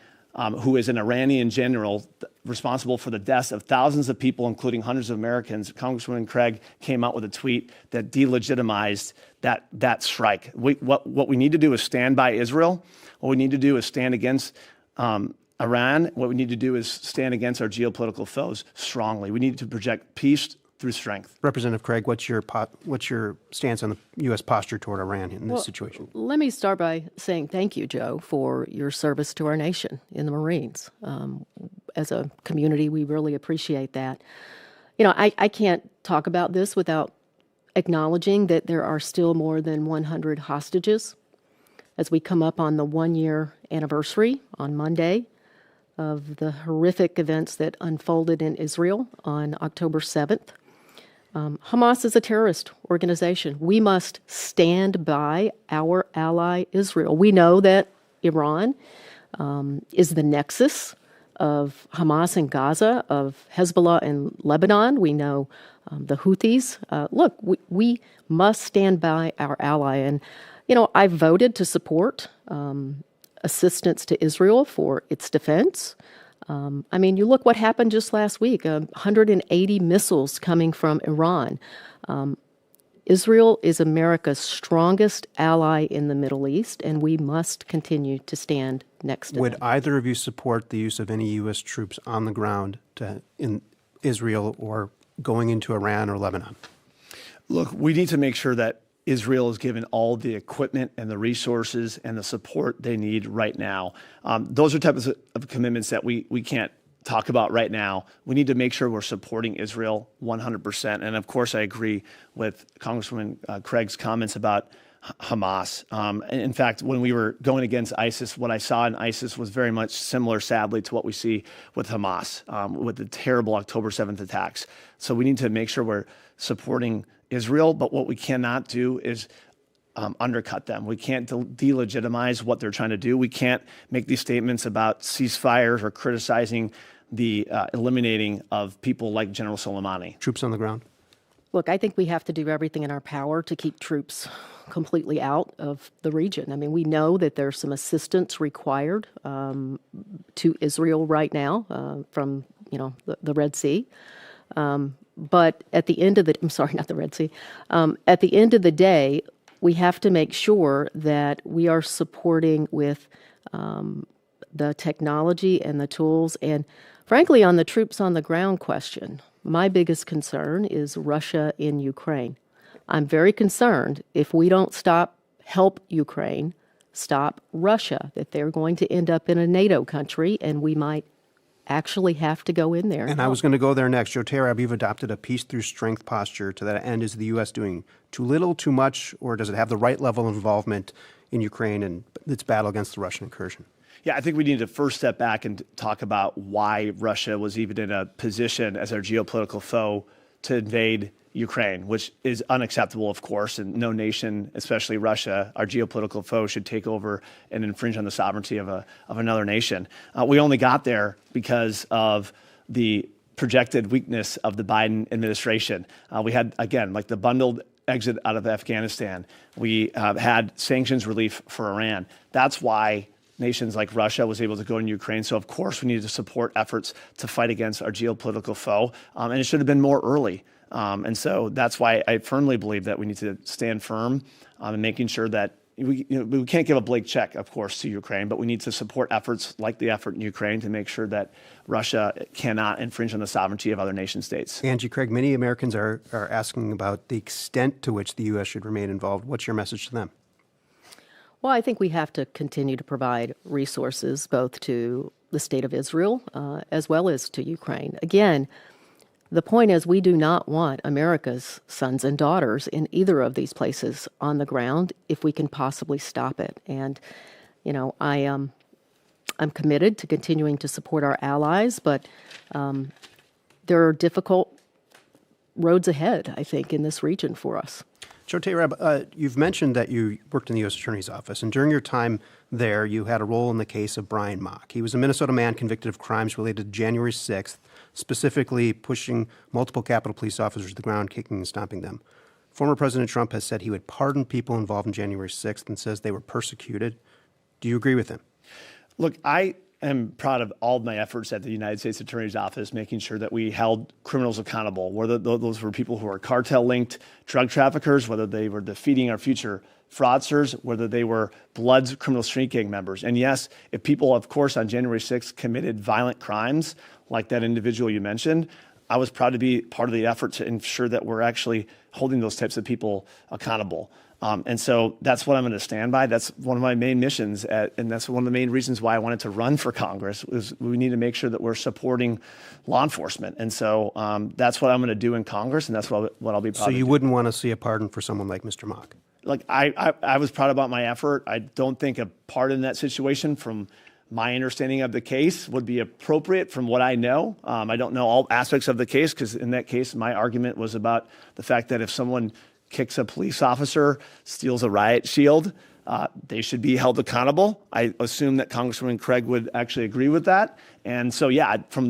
Speaker 2: who is an Iranian general responsible for the deaths of thousands of people, including hundreds of Americans, Congresswoman Craig came out with a tweet that delegitimized that strike. What we need to do is stand by Israel. What we need to do is stand against Iran. What we need to do is stand against our geopolitical foes strongly. We need to project peace through strength.
Speaker 1: Representative Craig, what's your stance on the U.S. posture toward Iran in this situation?
Speaker 3: Let me start by saying thank you, Joe, for your service to our nation in the Marines. As a community, we really appreciate that. You know, I can't talk about this without acknowledging that there are still more than 100 hostages as we come up on the 1-year anniversary on Monday of the horrific events that unfolded in Israel on October 7th. Hamas is a terrorist organization. We must stand by our ally Israel. We know that Iran is the nexus of Hamas in Gaza, of Hezbollah in Lebanon. We know the Houthis. Look, we must stand by our ally. And, you know, I voted to support assistance to Israel for its defense. I mean, you look what happened just last week, 180 missiles coming from Iran. Israel is America's strongest ally in the Middle East, and we must continue to stand next to
Speaker 1: Would
Speaker 3: them.
Speaker 1: either of you support the use of any U.S. troops on the ground in Israel or going into Iran or Lebanon?
Speaker 2: Look, we need to make sure that Israel is given all the equipment and the resources and the support they need right now. Those are types of commitments that we can't talk about right now. We need to make sure we're supporting Israel 100%. And of course, I agree with Congresswoman Craig's comments about Hamas. In fact, when we were going against ISIS, what I saw in ISIS was very much similar, sadly, to what we see with Hamas, with the terrible October 7th attacks. So we need to make sure we're supporting Israel, but what we cannot do is undercut them. We can't delegitimize what they're trying to do. We can't make these statements about ceasefires or criticizing the eliminating of people like General Soleimani.
Speaker 1: Troops on the ground?
Speaker 3: Look, I think we have to do everything in our power to keep troops completely out of the region. I mean, we know that there's some assistance required to Israel right now from, the Red Sea. But at the end of the, I'm sorry, not the Red Sea. At the end of the day, we have to make sure that we are supporting with the technology and the tools. And frankly, on the troops on the ground question, my biggest concern is Russia in Ukraine. I'm very concerned if we don't help Ukraine, stop Russia, that they're going to end up in a NATO country and we might actually have to go in there.
Speaker 1: And I was going to go there next. Joe Teriab, you've adopted a peace through strength posture. To that end, is the U.S. doing too little, too much, or does it have the right level of involvement in Ukraine and its battle against the Russian incursion?
Speaker 2: Yeah, I think we need to first step back and talk about why Russia was even in a position as our geopolitical foe to invade Ukraine, which is unacceptable, of course, and no nation, especially Russia, our geopolitical foe, should take over and infringe on the sovereignty of another nation. We only got there because of the projected weakness of the Biden administration. We had, again, like the bundled exit out of Afghanistan. We had sanctions relief for Iran. That's why nations like Russia was able to go in Ukraine. So, of course, we needed to support efforts to fight against our geopolitical foe. And it should have been more early. And so that's why I firmly believe that we need to stand firm in making sure that we can't give a blank check, of course, to Ukraine, but we need to support efforts like the effort in Ukraine to make sure that Russia cannot infringe on the sovereignty of other nation states.
Speaker 1: Angie Craig, many Americans are asking about the extent to which the U.S. should remain involved. What's your message to them?
Speaker 3: Well, I think we have to continue to provide resources both to the state of Israel as well as to Ukraine. Again, the point is we do not want America's sons and daughters in either of these places on the ground if we can possibly stop it. And, I'm committed to continuing to support our allies, but there are difficult roads ahead, I think, in this region for us.
Speaker 1: Joe Teriab, you've mentioned that you worked in the U.S. Attorney's Office, and during your time there, you had a role in the case of Brian Bakst. He was a Minnesota man convicted of crimes related to January 6th, specifically pushing multiple Capitol Police officers to the ground, kicking and stomping them. Former President Trump has said he would pardon people involved in January 6th and says they were persecuted. Do you agree with him?
Speaker 2: Look, I am proud of all of my efforts at the United States Attorney's Office, making sure that we held criminals accountable, whether those were people who are cartel-linked drug traffickers, whether they were defeating our future fraudsters, whether they were Bloods criminal street gang members. And yes, if people, of course, on January 6th committed violent crimes like that individual you mentioned, I was proud to be part of the effort to ensure that we're actually holding those types of people accountable. And so that's what I'm going to stand by. That's one of my main missions, and that's one of the main reasons why I wanted to run for Congress, is we need to make sure that we're supporting law enforcement. And so that's what I'm going to do in Congress, and that's what I'll be proud of.
Speaker 1: So you wouldn't want to see a pardon for someone like Mr. Bakst?
Speaker 2: Like, I was proud about my effort. I don't think a pardon in that situation, from my understanding of the case, would be appropriate from what I know. I don't know all aspects of the case, because in that case, my argument was about the fact that if someone kicks a police officer, steals a riot shield, they should be held accountable. I assume that Congresswoman Craig would actually agree with that. And so, yeah, from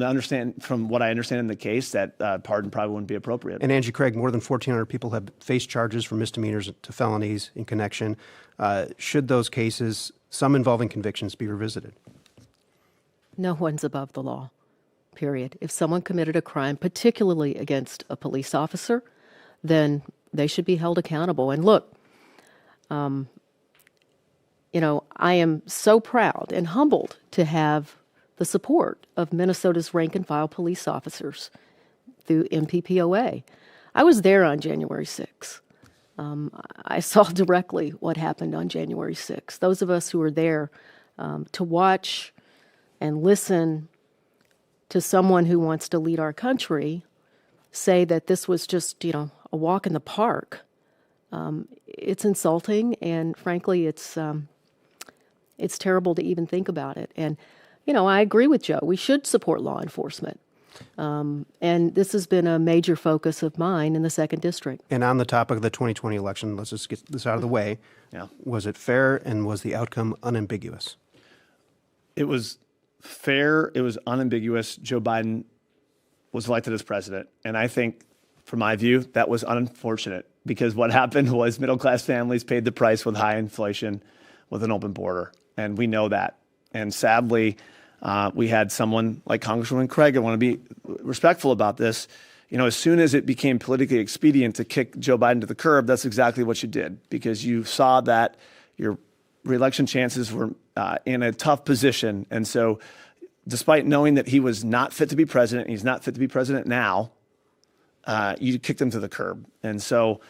Speaker 2: what I understand in the case, that pardon probably wouldn't be appropriate.
Speaker 1: And Angie Craig, more than 1,400 people have faced charges from misdemeanors to felonies in connection. Should those cases, some involving convictions, be revisited?
Speaker 3: No one's above the law, period. If someone committed a crime, particularly against a police officer, then they should be held accountable. And look, I am so proud and humbled to have the support of Minnesota's rank and file police officers through MPPOA. I was there on January 6th. I saw directly what happened on January 6th. Those of us who were there to watch and listen to someone who wants to lead our country say that this was just, a walk in the park. It's insulting, and frankly, it's terrible to even think about it. And, I agree with Joe. We should support law enforcement. And this has been a major focus of mine in the 2nd District.
Speaker 1: And on the topic of the 2020 election, let's just get this out of the way.
Speaker 2: Yeah.
Speaker 1: Was it fair, and was the outcome unambiguous?
Speaker 2: It was fair. It was unambiguous. Joe Biden was elected as president. And I think, from my view, that was unfortunate, because what happened was middle-class families paid the price with high inflation, with an open border. And we know that. And sadly, we had someone like Congresswoman Craig. I want to be respectful about this. As soon as it became politically expedient to kick Joe Biden to the curb, that's exactly what you did, because you saw that your reelection chances were in a tough position. And so, despite knowing that he was not fit to be president, he's not fit to be president now, you kicked him to the curb. And so,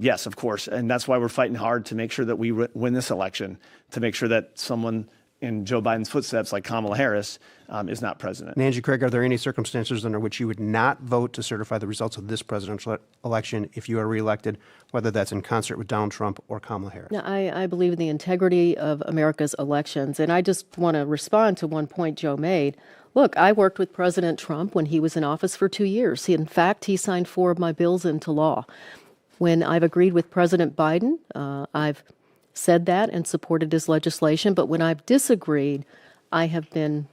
Speaker 2: yes, of course. And that's why we're fighting hard to make sure that we win this election, to make sure that someone in Joe Biden's footsteps, like Kamala Harris, is not president.
Speaker 1: And Angie Craig, are there any circumstances under which you would not vote to certify the results of this presidential election if you are reelected, whether that's in concert with Donald Trump or Kamala Harris?
Speaker 3: Now, I believe in the integrity of America's elections. And I just want to respond to one point Joe made. Look, I worked with President Trump when he was in office for 2 years. In fact, he signed 4 of my bills into law. When I've agreed with President Biden, I've said that and supported his legislation. But when I've disagreed, I have been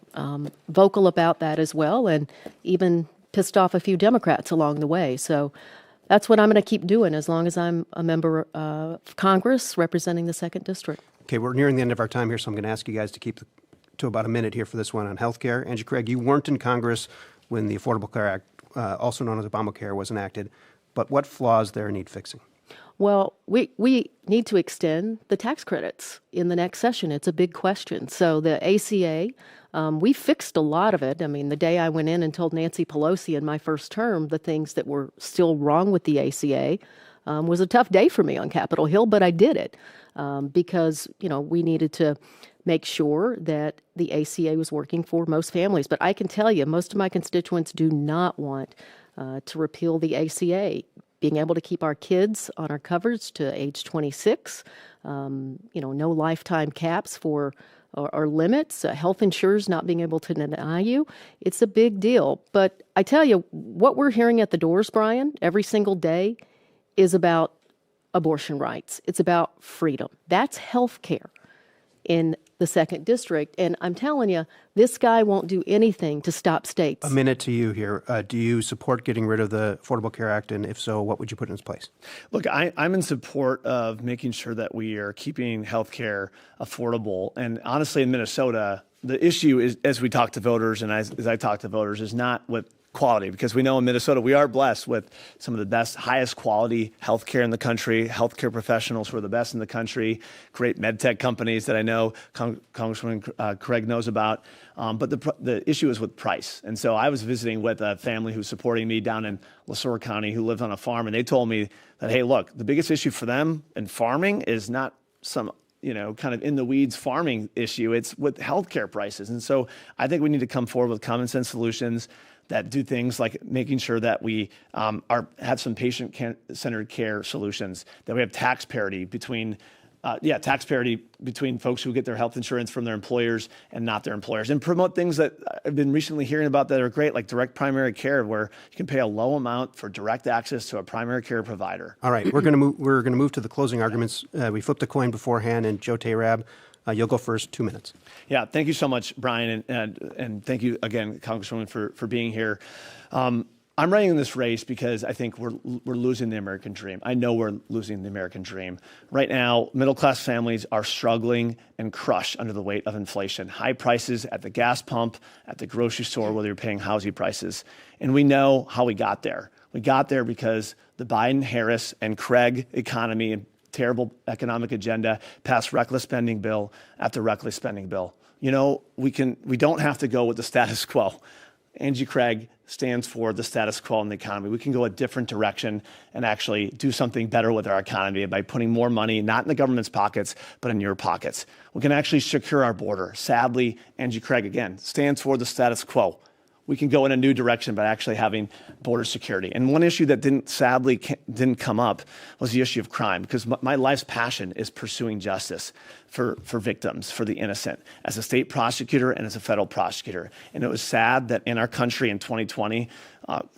Speaker 3: vocal about that as well, and even pissed off a few Democrats along the way. So that's what I'm going to keep doing as long as I'm a member of Congress representing the 2nd District.
Speaker 1: Okay, we're nearing the end of our time here, so I'm going to ask you guys to keep to about a minute here for this one on health care. Angie Craig, you weren't in Congress when the Affordable Care Act, also known as Obamacare, was enacted. but what flaws there need fixing?
Speaker 3: Well, we need to extend the tax credits in the next session. It's a big question. So the ACA, we fixed a lot of it. I mean, the day I went in and told Nancy Pelosi in my first term the things that were still wrong with the ACA was a tough day for me on Capitol Hill, but I did it because, we needed to make sure that the ACA was working for most families. But I can tell you, most of my constituents do not want to repeal the ACA. Being able to keep our kids on our coverage to age 26, no lifetime caps for or limits, health insurers not being able to deny you, it's a big deal. But I tell you, what we're hearing at the doors, Brian, every single day is about abortion rights. It's about freedom. That's health care in the 2nd District. And I'm telling you, this guy won't do anything to stop states.
Speaker 1: A minute to you here. Do you support getting rid of the Affordable Care Act? And if so, what would you put in its place?
Speaker 2: Look, I'm in support of making sure that we are keeping healthcare affordable. And honestly, in Minnesota, the issue is, as we talk to voters and as I talk to voters, is not with quality, because we know in Minnesota we are blessed with some of the best, highest quality healthcare in the country, healthcare professionals who are the best in the country, great med tech companies that I know Congresswoman Craig knows about. But the issue is with price. And so I was visiting with a family who's supporting me down in LeSueur County who lives on a farm, and they told me that, hey, look, the biggest issue for them in farming is not some kind of in the weeds farming issue. It's with healthcare prices. And so I think we need to come forward with common sense solutions that do things like making sure that we have some patient-centered care solutions, that we have tax parity between folks who get their health insurance from their employers and not their employers, and promote things that I've been recently hearing about that are great, like direct primary care, where you can pay a low amount for direct access to a primary care provider.
Speaker 1: All right, we're going to move to the closing arguments. We flipped a coin beforehand, and Joe Teriab, you'll go first, 2 minutes.
Speaker 2: Yeah, thank you so much, Brian, and thank you again, Congresswoman, for being here. I'm running in this race because I think we're losing the American dream. I know we're losing the American dream. Right now, middle-class families are struggling and crushed under the weight of inflation. High prices at the gas pump, at the grocery store, whether you're paying housing prices. And we know how we got there. We got there because the Biden, Harris, and Craig economy and terrible economic agenda passed reckless spending bill after reckless spending bill. We don't have to go with the status quo. Angie Craig stands for the status quo in the economy. We can go a different direction and actually do something better with our economy by putting more money, not in the government's pockets, but in your pockets. We can actually secure our border. Sadly, Angie Craig, again, stands for the status quo. We can go in a new direction by actually having border security. And one issue that didn't come up was the issue of crime, because my life's passion is pursuing justice for victims, for the innocent, as a state prosecutor and as a federal prosecutor. And it was sad that in our country in 2020,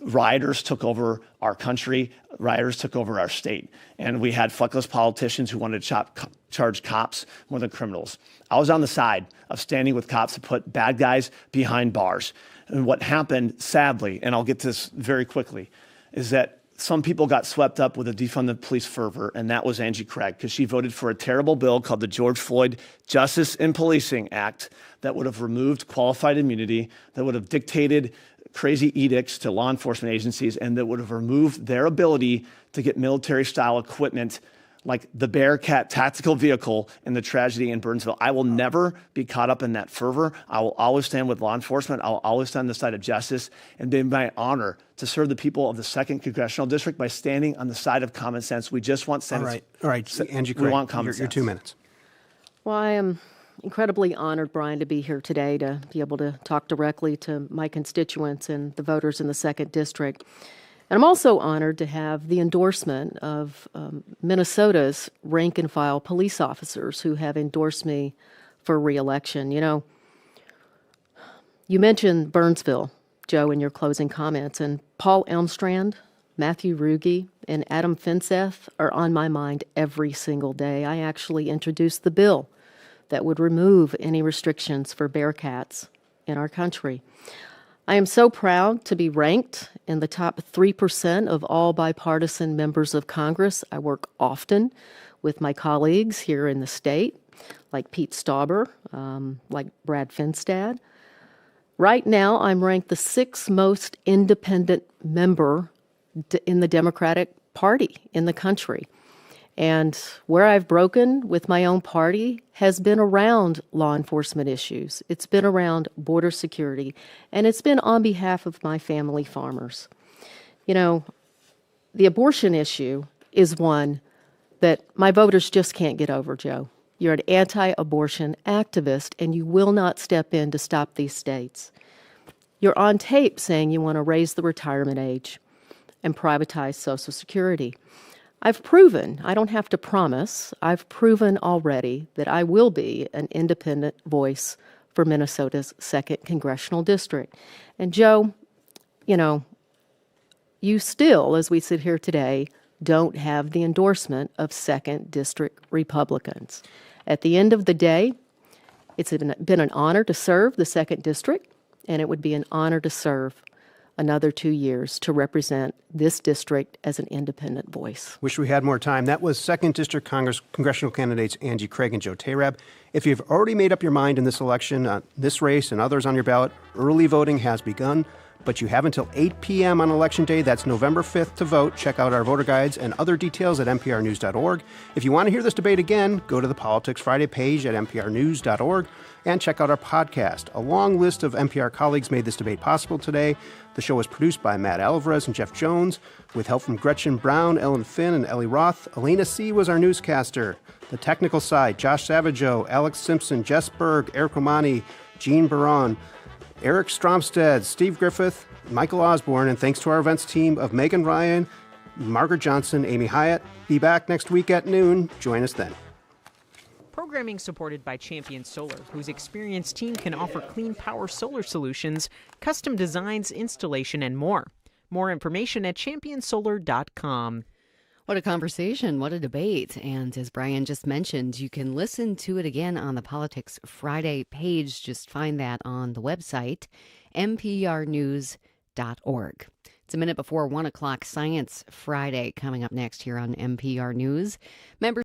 Speaker 2: rioters took over our country, rioters took over our state. And we had feckless politicians who wanted to charge cops more than criminals. I was on the side of standing with cops to put bad guys behind bars. And what happened, sadly, and I'll get to this very quickly, is that some people got swept up with a defund the police fervor, and that was Angie Craig, because she voted for a terrible bill called the George Floyd Justice in Policing Act that would have removed qualified immunity, that would have dictated crazy edicts to law enforcement agencies, and that would have removed their ability to get military-style equipment like the Bearcat tactical vehicle in the tragedy in Burnsville. I will never be caught up in that fervor. I will always stand with law enforcement. I will always stand on the side of justice, and be my honor to serve the people of the 2nd Congressional District by standing on the side of common sense. We just want sense.
Speaker 1: All right, Angie Craig,
Speaker 2: we want common sense.
Speaker 1: Your 2 minutes.
Speaker 3: Well, I am incredibly honored, Brian, to be here today to be able to talk directly to my constituents and the voters in the 2nd District. And I'm also honored to have the endorsement of Minnesota's rank-and-file police officers who have endorsed me for re-election. You mentioned Burnsville, Joe, in your closing comments, and Paul Elmstrand, Matthew Ruge, and Adam Finseth are on my mind every single day. I actually introduced the bill that would remove any restrictions for Bearcats in our country. I am so proud to be ranked in the top 3% of all bipartisan members of Congress. I work often with my colleagues here in the state, like Pete Stauber, like Brad Finstad. Right now, I'm ranked the 6th most independent member in the Democratic Party in the country. And where I've broken with my own party has been around law enforcement issues. It's been around border security, and it's been on behalf of my family farmers. You know, the abortion issue is one that my voters just can't get over, Joe. You're an anti-abortion activist, and you will not step in to stop these states. You're on tape saying you want to raise the retirement age and privatize Social Security. I've proven, I don't have to promise, I've proven already that I will be an independent voice for Minnesota's 2nd Congressional District. And Joe, you know, you still, as we sit here today, don't have the endorsement of 2nd District Republicans. At the end of the day, it's been an honor to serve the 2nd District, and it would be an honor to serve another 2 years to represent this district as an independent voice.
Speaker 1: Wish we had more time. That was 2nd District congressional candidates Angie Craig and Joe Teriab. If you've already made up your mind in this election, this race and others on your ballot, early voting has begun, but you have until 8 p.m. on Election Day. That's November 5th to vote. Check out our voter guides and other details at nprnews.org. If you want to hear this debate again, go to the Politics Friday page at nprnews.org and check out our podcast. A long list of NPR colleagues made this debate possible today. The show was produced by Matt Alvarez and Jeff Jones, with help from Gretchen Brown, Ellen Finn, and Ellie Roth. Elena C. was our newscaster. The technical side, Josh Savageau, Alex Simpson, Jess Berg, Eric Romani, Jean Baron, Eric Stromstead, Steve Griffith, Michael Osborne, and thanks to our events team of Megan Ryan, Margaret Johnson, Amy Hyatt. Be back next week at noon. Join us then.
Speaker 4: Programming supported by Champion Solar, whose experienced team can offer clean power solar solutions, custom designs, installation, and more. More information at championsolar.com.
Speaker 5: What a conversation, what a debate. And as Brian just mentioned, you can listen to it again on the Politics Friday page. Just find that on the website, nprnews.org. It's a minute before 1 o'clock, Science Friday coming up next here on NPR News. Members